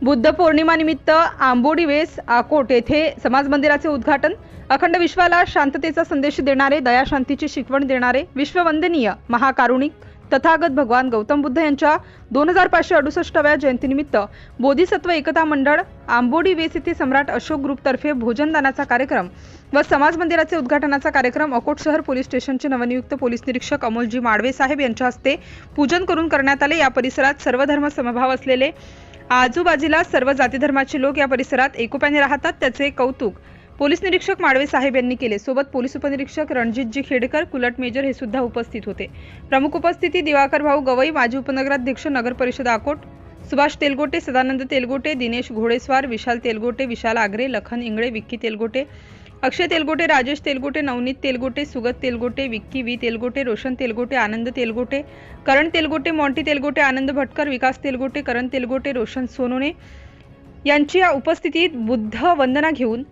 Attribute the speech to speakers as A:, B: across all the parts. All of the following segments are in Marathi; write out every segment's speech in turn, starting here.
A: बुद्ध पौर्णिमानिमित्त आंबोडी वेस आकोट येथे समाज मंदिराचे उद्घाटन। अखंड विश्वाला शांततेचा संदेश देणारे, दयाशांतीची शिकवण देणारे, विश्ववंदनीय महाकारुणिक तथागत भगवान गौतम बुद्ध यांच्या 2568व्या जयंतीनिमित्त बोधिसत्व एकता मंडळ आंबोडी वेस येथे सम्राट अशोक ग्रुप तर्फे भोजनदानाचा कार्यक्रम व समाज मंदिराचे उद्घाटनाचा कार्यक्रम अकोट शहर पोलीस स्टेशनचे नवनियुक्त पोलीस निरीक्षक अमोलजी माडवे साहेब यांच्या हस्ते पूजन करून करण्यात आले। या परिसरात सर्व धर्म समभाव असलेले आजूबाजूला सर्व जाती धर्माचे लोक या परिसरात एकोप्याने राहतात, त्याचे कौतुक पोलीस निरीक्षक माडवे साहेब यांनी केले। सोबत पोलीस उपनिरीक्षक रणजितजी खेडकर, कुलट मेजर हे सुद्धा उपस्थित होते। प्रमुख उपस्थिती दिवाकर भाऊ गवई, माजी उपनगराध्यक्ष नगर परिषद आकोट, सुभाष तेलगोटे, सदानंद तेलगोटे, दिनेश घोडेस्वार, विशाल तेलगोटे, विशाल आगरे, लखन इंगळे, विक्की तेलगोटे, अक्षय तेलगोटे, राजेश तेलगोटे, नवनीत तेलगोटे, सुगत तेलगोटे, विक्की वी तेलगोटे, रोशन तेलगोटे, आनंद तेलगोटे, करण तेलगोटे, मॉन्टी तेलगोटे, आनंद भटकर, विकास तेलगोटे, करण तेलगोटे, रोशन सोनोने यांची या उपस्थितीत बुद्ध वंदना घेऊन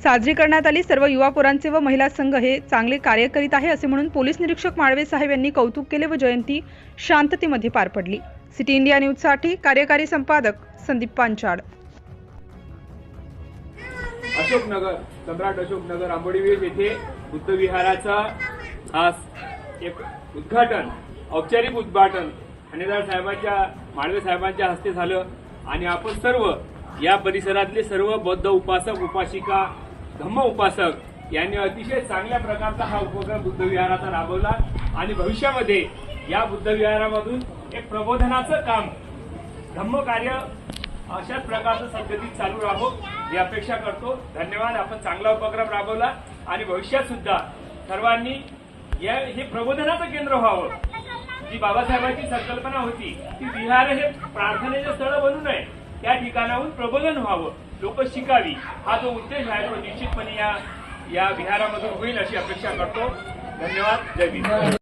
A: साजरी करण्यात आली। सर्व युवा पोरांचे व महिला संघ हे चांगले कार्य करीत आहे असे म्हणून पोलीस निरीक्षक माडवे साहेब यांनी कौतुक केले व जयंती शांततेमध्ये पार पडली। सिटी इंडिया न्यूज साठी कार्यकारी संपादक संदीप पांचाळ।
B: अशोकनगर, सम्राट अशोकनगर आंबोडी वेस येथे बुद्ध विहाराचा खास एक उद्घाटन, औपचारिक उद्घाटन ठाणेदार साहेबांच्या माडवे साहेबांच्या हस्ते झालं आणि आपण सर्व या परिसरातले सर्व बौद्ध उपासक, उपासिका, धम्म उपासक यांनी अतिशय चांगल्या प्रकारचा हा उपक्रम बुद्ध विहाराचा राबवला आणि भविष्यामध्ये या बुद्ध विहारामधून एक प्रबोधनाचं काम, धम्म कार्य अशाच प्रकारचं सद्गतीत चालू राहो ही अपेक्षा करतो। धन्यवाद। आपण चांगला उपक्रम राबवला आणि भविष्यात सुद्धा सर्वांनी हे प्रबोधनाचं केंद्र व्हावं। जी बाबासाहेबांची संकल्पना होती ती विहार हे प्रार्थनेचे स्थळ बनू नये, त्या ठिकाणाहून प्रबोधन व्हावं, लोक शिकावी, हा जो उद्देश आहे तो निश्चितपणे या विहारामधून होईल अशी अपेक्षा करतो। धन्यवाद। जय भीम।